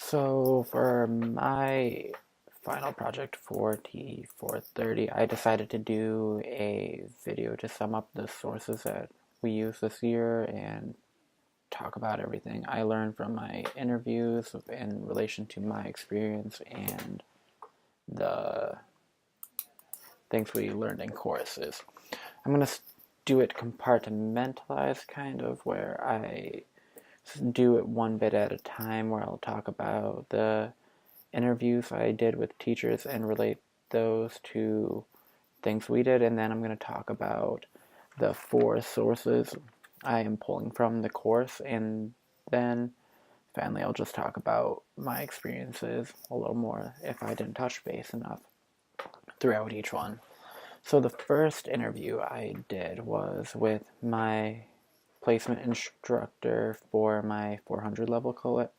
So for my final project for T430, I decided to do a video to sum up the sources that we used this year and talk about everything I learned from my interviews in relation to my experience and the things we learned in courses. I'm going to do it compartmentalized, kind of, where I do it one bit at a time, where I'll talk about the interviews I did with teachers and relate those to things we did, and then I'm going to talk about the four sources I am pulling from the course, and then finally I'll just talk about my experiences a little more if I didn't touch base enough throughout each one. So the first interview I did was with my placement instructor for my 400 level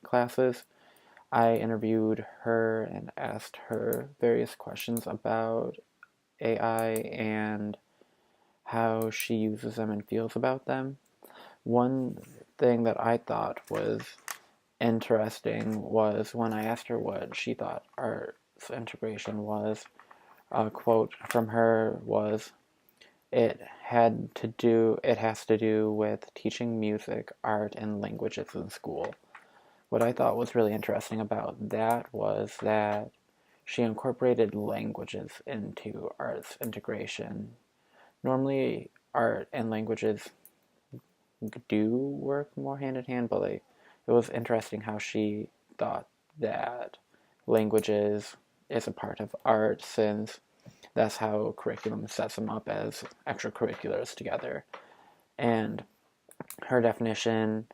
classes. I interviewed her and asked her various questions about AI and how she uses them and feels about them. One thing that I thought was interesting was when I asked her what she thought arts integration was. A quote from her was, it has to do with teaching music, art, and languages in school. What I thought was really interesting about that was that she incorporated languages into arts integration. Normally, art and languages do work more hand in hand, but it was interesting how she thought that languages is a part of art, since that's how curriculum sets them up as extracurriculars together. And her definition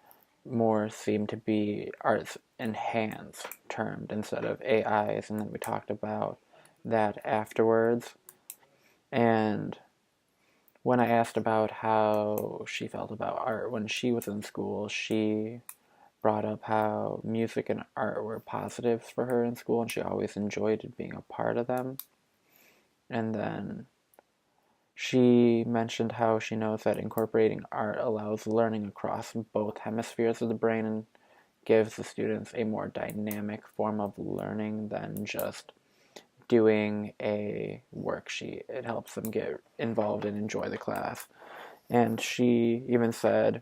more seemed to be arts enhanced termed instead of AIs, and then we talked about that afterwards. And when I asked about how she felt about art when she was in school, she brought up how music and art were positives for her in school, and she always enjoyed being a part of them. And then she mentioned how she knows that incorporating art allows learning across both hemispheres of the brain and gives the students a more dynamic form of learning than just doing a worksheet. It helps them get involved and enjoy the class. And she even said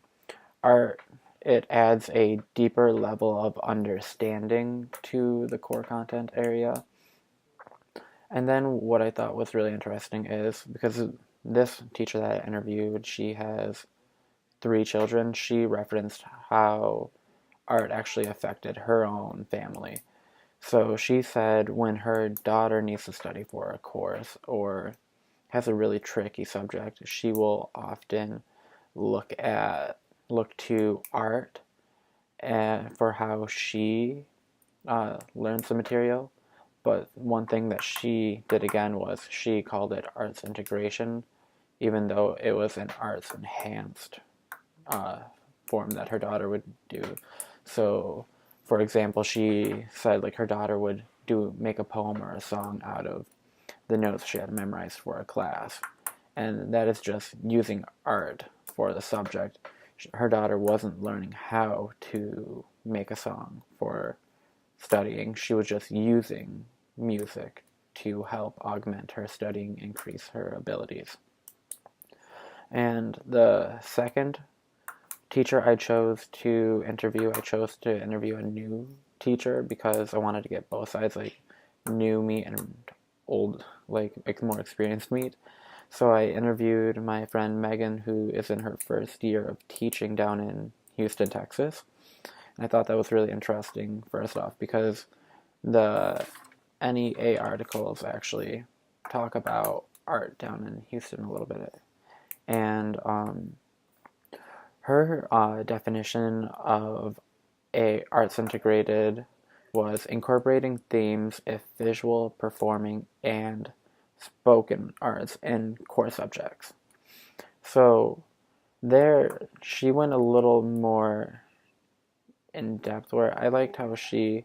art, it adds a deeper level of understanding to the core content area. And then what I thought was really interesting is, because this teacher that I interviewed, she has three children, she referenced how art actually affected her own family. So she said when her daughter needs to study for a course or has a really tricky subject, she will often look to art for how she learns the material. But one thing that she did again was she called it arts integration, even though it was an arts enhanced uh, form that her daughter would do. So, for example, she said like her daughter would make a poem or a song out of the notes she had memorized for a class, and that is just using art for the subject. Her daughter wasn't learning how to make a song for studying. She was just using music to help augment her studying, increase her abilities. And the second teacher I chose to interview a new teacher because I wanted to get both sides, like new meat and old, like more experienced meat. So I interviewed my friend Megan, who is in her first year of teaching down in Houston, Texas. And I thought that was really interesting, first off, because the NEA articles actually talk about art down in Houston a little bit. And her definition of a arts integrated was incorporating themes of visual, performing, and spoken arts in core subjects. So there, she went a little more in depth, where I liked how she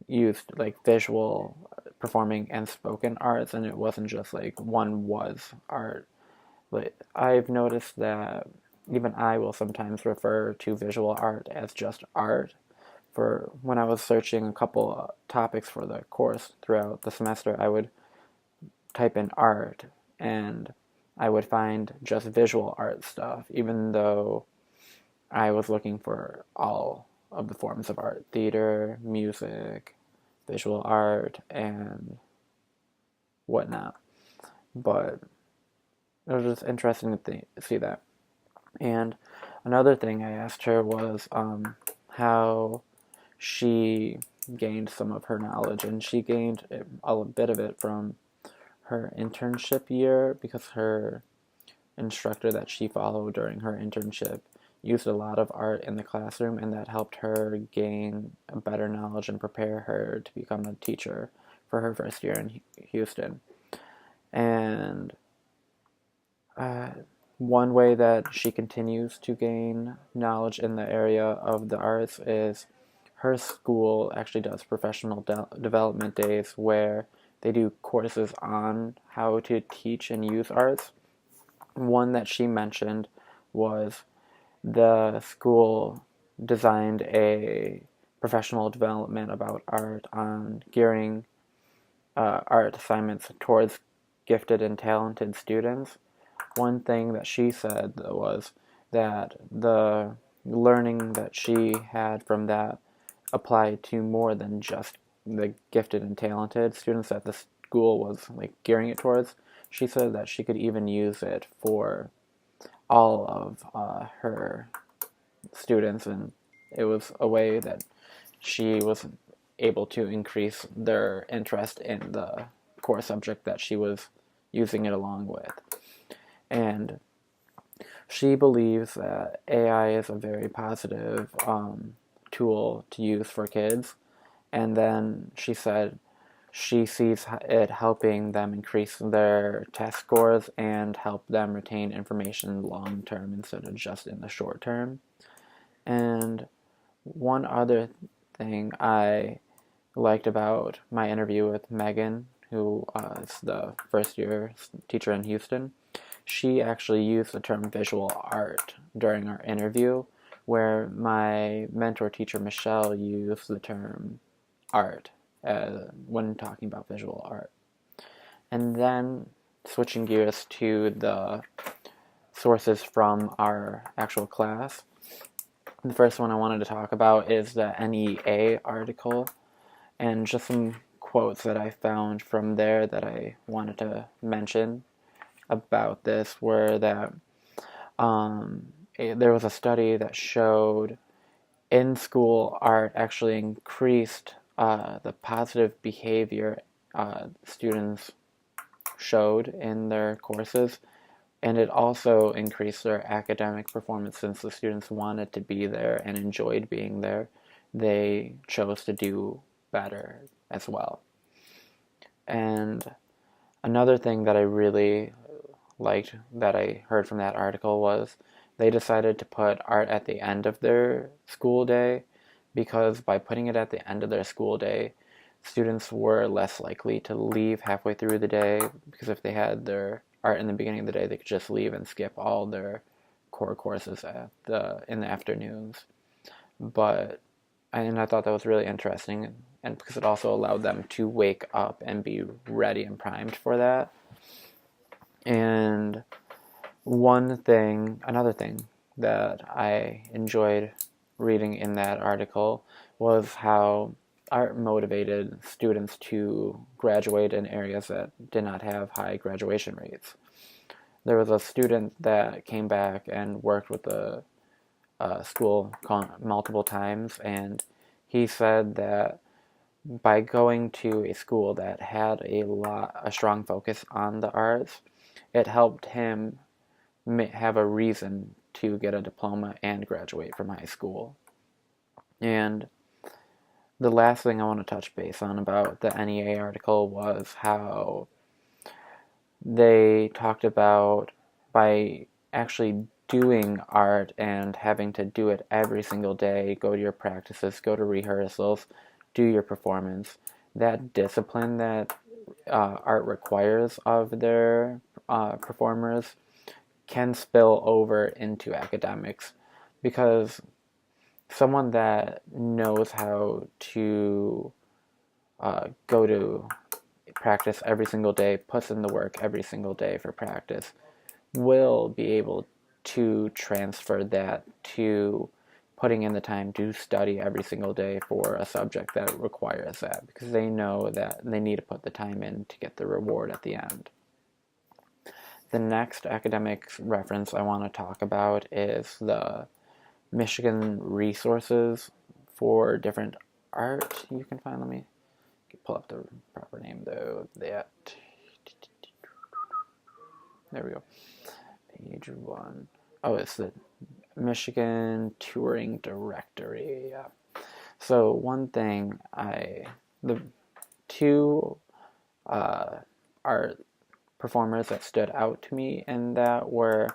used like visual, performing, and spoken arts, and it wasn't just like one was art. But I've noticed that even I will sometimes refer to visual art as just art, for when I was searching a couple topics for the course throughout the semester, I would type in art and I would find just visual art stuff, even though I was looking for all of the forms of art: theater, music, visual art, and whatnot. But it was just interesting to see that. And another thing I asked her was how she gained some of her knowledge, and she gained a bit of it from her internship year because her instructor that she followed during her internship used a lot of art in the classroom, and that helped her gain a better knowledge and prepare her to become a teacher for her first year in Houston. And uh, one way that she continues to gain knowledge in the area of the arts is her school actually does professional development days where they do courses on how to teach and use arts. One that she mentioned was the school designed a professional development about art on gearing art assignments towards gifted and talented students. One thing that she said was that the learning that she had from that applied to more than just the gifted and talented students that the school was like gearing it towards. She said that she could even use it for all of her students, and it was a way that she was able to increase their interest in the core subject that she was using it along with. And she believes that AI is a very positive tool to use for kids. And then she said she sees it helping them increase their test scores and help them retain information long term instead of just in the short term. And one other thing I liked about my interview with Megan, who is the first year teacher in Houston, she actually used the term visual art during our interview, where my mentor teacher Michelle used the term art when talking about visual art. And then switching gears to the sources from our actual class, the first one I wanted to talk about is the NEA article, and just some quotes that I found from there that I wanted to mention about this were that there was a study that showed in-school art actually increased the positive behavior students showed in their courses, and it also increased their academic performance since the students wanted to be there and enjoyed being there. They chose to do better as well. And another thing that I really liked that I heard from that article was they decided to put art at the end of their school day because by putting it at the end of their school day, students were less likely to leave halfway through the day, because if they had their art in the beginning of the day, they could just leave and skip all their core courses in the afternoons. And I thought that was really interesting, and because it also allowed them to wake up and be ready and primed for that. And another thing that I enjoyed reading in that article was how art motivated students to graduate in areas that did not have high graduation rates. There was a student that came back and worked with the school multiple times, and he said that by going to a school that had a strong focus on the arts, it helped him have a reason to get a diploma and graduate from high school. And the last thing I want to touch base on about the NEA article was how they talked about by actually doing art and having to do it every single day, go to your practices, go to rehearsals, do your performance, that discipline that art requires of their performers can spill over into academics, because someone that knows how to go to practice every single day, puts in the work every single day for practice, will be able to transfer that to putting in the time to study every single day for a subject that requires that, because they know that they need to put the time in to get the reward at the end. The next academic reference I want to talk about is the Michigan resources for different art you can find. Let me pull up the proper name though. There we go. Page 1. Oh, it's the Michigan Touring Directory. Yeah. So one thing the two art performers that stood out to me in that were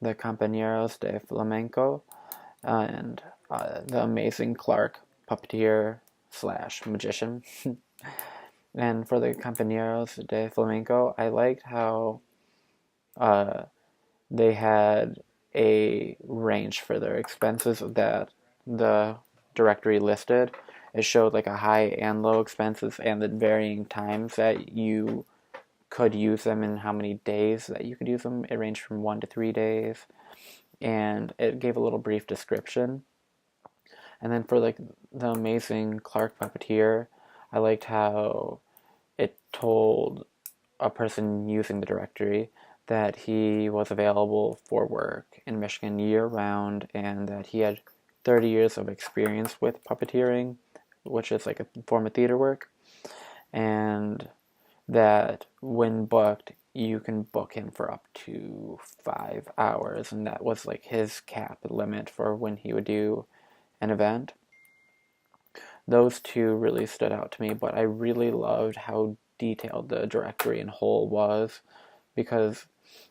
the Compañeros de Flamenco and the amazing Clark, puppeteer slash magician. And for the Compañeros de Flamenco, I liked how they had a range for their expenses that the directory listed. It showed like a high and low expenses and the varying times that you could use them and how many days that you could use them. It ranged from 1 to 3 days, and it gave a little brief description. And then for like the amazing Clark puppeteer, I liked how it told a person using the directory that he was available for work in Michigan year-round and that he had 30 years of experience with puppeteering, which is like a form of theater work, and that when booked, you can book him for up to 5 hours, and that was like his cap limit for when he would do an event. Those two really stood out to me, but I really loved how detailed the directory in whole was, because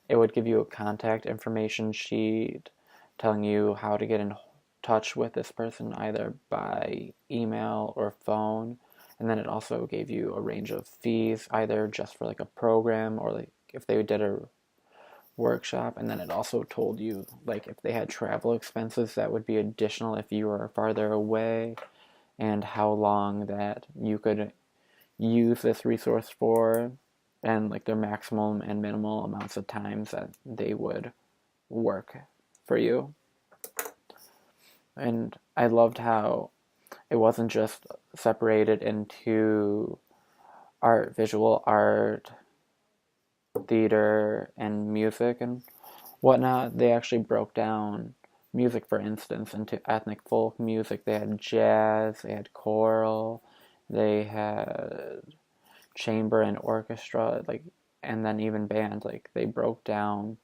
it would give you a contact information sheet telling you how to get in touch with this person either by email or phone. And then it also gave you a range of fees, either just for like a program or like if they did a workshop. And then it also told you like if they had travel expenses that would be additional if you were farther away, and how long that you could use this resource for, and like their maximum and minimal amounts of times that they would work for you. And I loved how it wasn't just separated into art, visual art, theater, and music and whatnot. They actually broke down music, for instance, into ethnic folk music. They had jazz, they had choral, they had chamber and orchestra, like, and then even band. Like, they broke down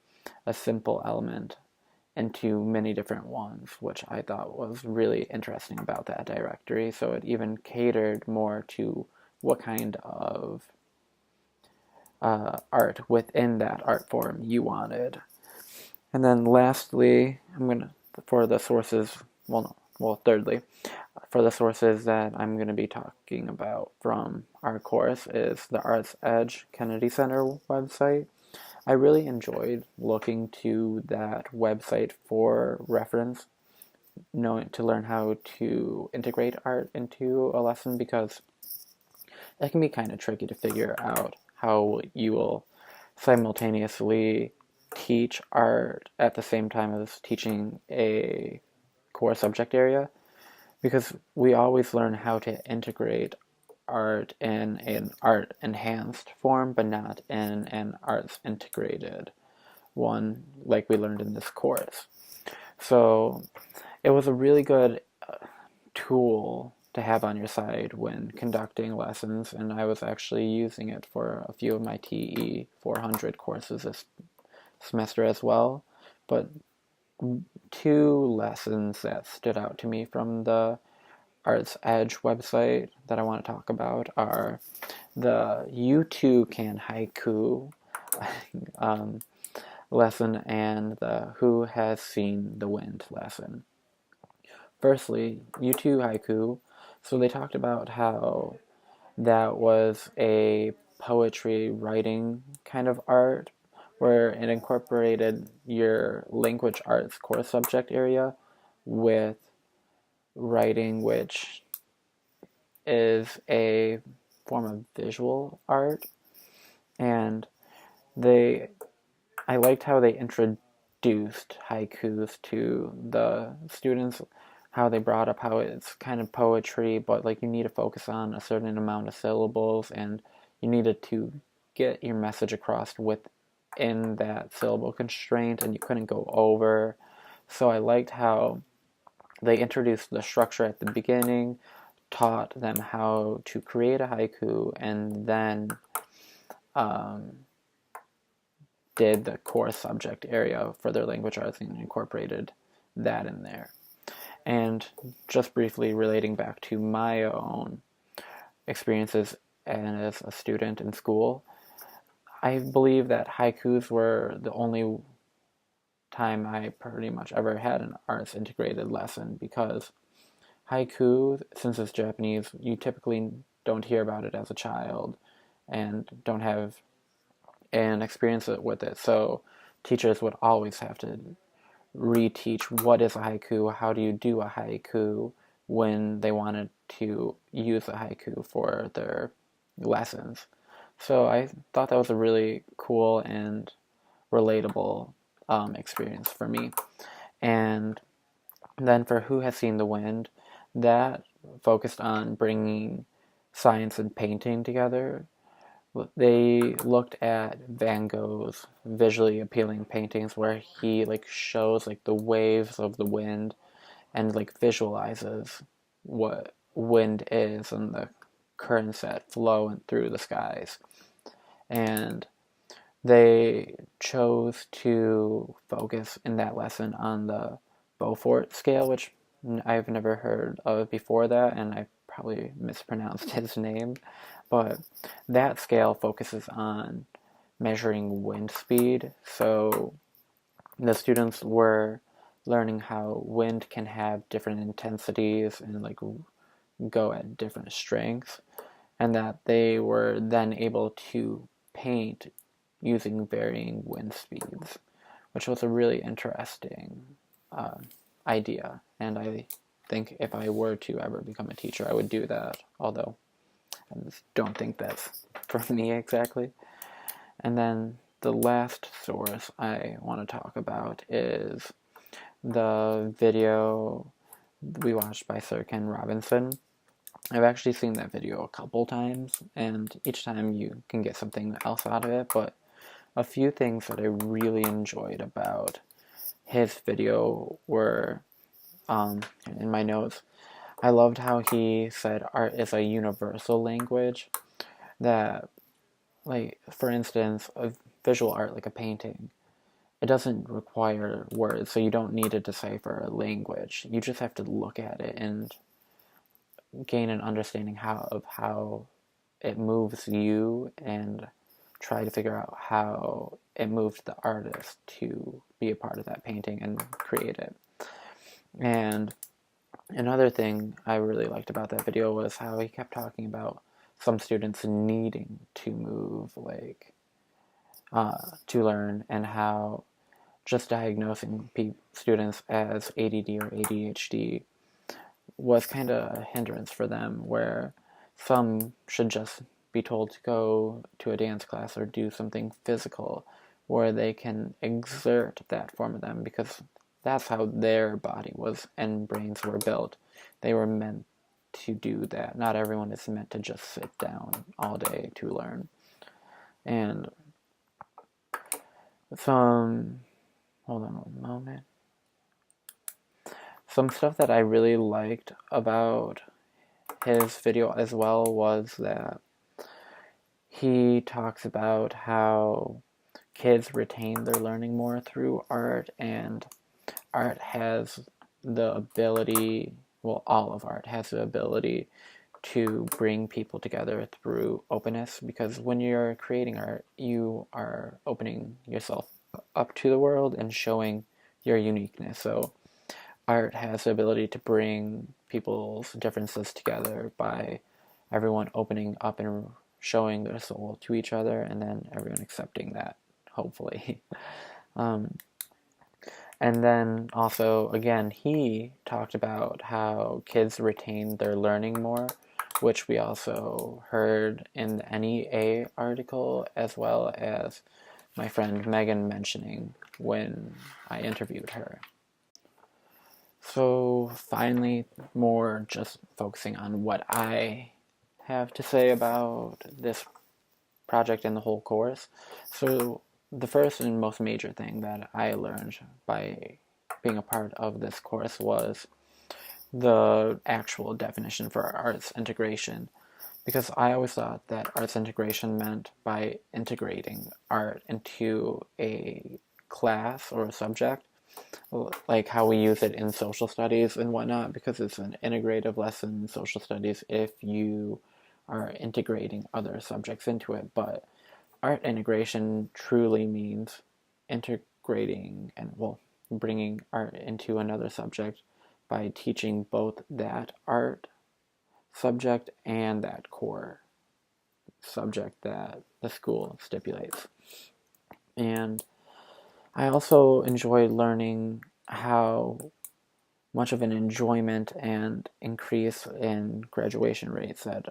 a simple element into many different ones, which I thought was really interesting about that directory. So it even catered more to what kind of art within that art form you wanted. And then lastly, for the sources, thirdly, for the sources that I'm going to be talking about from our course is the Arts Edge Kennedy Center website. I really enjoyed looking to that website for reference, knowing to learn how to integrate art into a lesson, because it can be kind of tricky to figure out how you will simultaneously teach art at the same time as teaching a core subject area, because we always learn how to integrate art in an art enhanced form, but not in an arts integrated one like we learned in this course. So it was a really good tool to have on your side when conducting lessons, and I was actually using it for a few of my TE 400 courses this semester as well. But two lessons that stood out to me from the Arts Edge website that I want to talk about are the You Too Can Haiku lesson and the Who Has Seen the Wind lesson. Firstly, You Too Haiku. So they talked about how that was a poetry writing kind of art where it incorporated your language arts core subject area with writing, which is a form of visual art, and they I liked how they introduced haikus to the students, how they brought up how it's kind of poetry, but like you need to focus on a certain amount of syllables, and you needed to get your message across within that syllable constraint, and you couldn't go over. So I liked how they introduced the structure at the beginning, taught them how to create a haiku, and then um, did the core subject area for their language arts and incorporated that in there. And just briefly relating back to my own experiences as a student in school, I believe that haikus were the only time I pretty much ever had an arts integrated lesson, because haiku, since it's Japanese, you typically don't hear about it as a child and don't have an experience with it. So teachers would always have to reteach what is a haiku, how do you do a haiku, when they wanted to use a haiku for their lessons. So I thought that was a really cool and relatable experience for me. And then for Who Has Seen the Wind, that focused on bringing science and painting together. They looked at Van Gogh's visually appealing paintings where he like shows like the waves of the wind and like visualizes what wind is and the currents that flow through the skies. And they chose to focus in that lesson on the Beaufort scale, which I've never heard of before that, and I probably mispronounced his name. But that scale focuses on measuring wind speed. So the students were learning how wind can have different intensities and like go at different strengths, and that they were then able to paint using varying wind speeds, which was a really interesting uh, idea. And I think if I were to ever become a teacher, I would do that, although I just don't think that's for me exactly. And then the last source I want to talk about is the video we watched by Sir Ken Robinson. I've actually seen that video a couple times, and each time you can get something else out of it, but a few things that I really enjoyed about his video were, in my notes, I loved how he said art is a universal language, that, like, for instance, a visual art like a painting, it doesn't require words, so you don't need to decipher a language. You just have to look at it and gain an understanding of how it moves you and try to figure out how it moved the artist to be a part of that painting and create it. And another thing I really liked about that video was how he kept talking about some students needing to move, like, to learn, and how just diagnosing students as ADD or ADHD was kind of a hindrance for them, where some should just be told to go to a dance class or do something physical where they can exert that form of them, because that's how their body was and brains were built. They were meant to do that. Not everyone is meant to just sit down all day to learn. And some, hold on one moment. Some stuff that I really liked about his video as well was that he talks about how kids retain their learning more through art, and art has the ability, well, all of art has the ability to bring people together through openness, because when you're creating art, you are opening yourself up to the world and showing your uniqueness. So art has the ability to bring people's differences together by everyone opening up and showing their soul to each other, and then everyone accepting that, hopefully. um, And then also, again, he talked about how kids retain their learning more, which we also heard in the NEA article, as well as my friend Megan mentioning when I interviewed her. So finally, more just focusing on what I have to say about this project and the whole course. So the first and most major thing that I learned by being a part of this course was the actual definition for arts integration, because I always thought that arts integration meant by integrating art into a class or a subject, like how we use it in social studies and whatnot, because it's an integrative lesson in social studies if you are integrating other subjects into it. But art integration truly means integrating and, well, bringing art into another subject by teaching both that art subject and that core subject that the school stipulates. And I also enjoyed learning how much of an enjoyment and increase in graduation rates that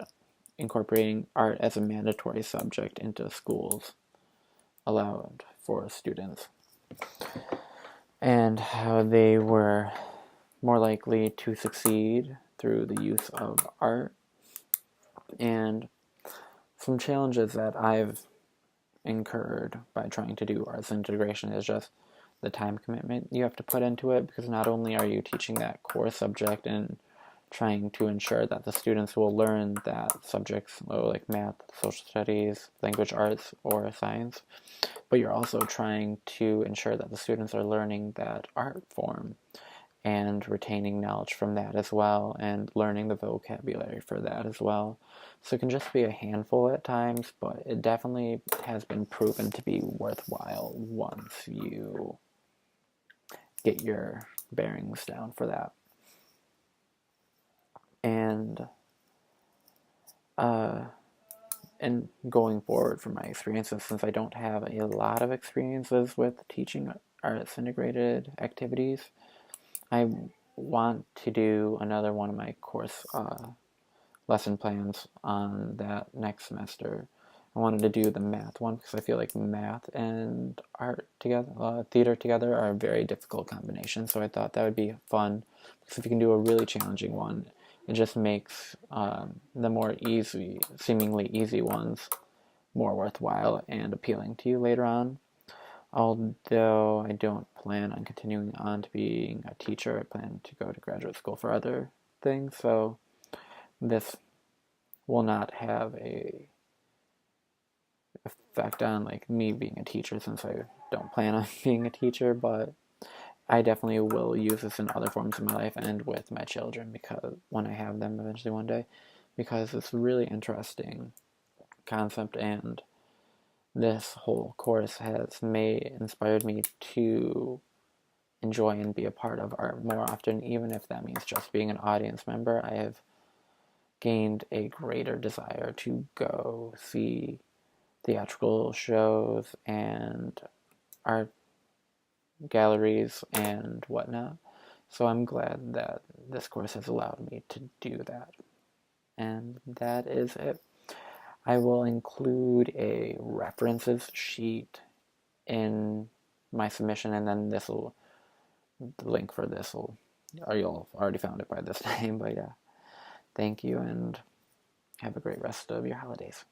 incorporating art as a mandatory subject into schools allowed for students, and how they were more likely to succeed through the use of art. And some challenges that I've incurred by trying to do arts integration is just the time commitment you have to put into it, because not only are you teaching that core subject and trying to ensure that the students will learn that subjects like math, social studies, language arts, or science, but you're also trying to ensure that the students are learning that art form and retaining knowledge from that as well, and learning the vocabulary for that as well. So it can just be a handful at times, but it definitely has been proven to be worthwhile once you get your bearings down for that. And uh, and going forward from my experiences, since I don't have a lot of experiences with teaching arts integrated activities, I want to do another one of my course lesson plans on that next semester. I wanted to do the math one because I feel like math and art together, theater together, are a very difficult combination. So I thought that would be fun, because if you can do a really challenging one, it just makes the more easy, seemingly easy ones more worthwhile and appealing to you later on. Although I don't plan on continuing on to being a teacher, I plan to go to graduate school for other things. So this will not have a effect on like me being a teacher, since I don't plan on being a teacher, but I definitely will use this in other forms of my life and with my children, because when I have them eventually one day, because it's a really interesting concept, and this whole course has inspired me to enjoy and be a part of art more often, even if that means just being an audience member. I have gained a greater desire to go see theatrical shows and art galleries and whatnot. So I'm glad that this course has allowed me to do that. And that is it. I will include a references sheet in my submission, and then the link for this will, or you'll already found it by this time. But yeah, thank you, and have a great rest of your holidays.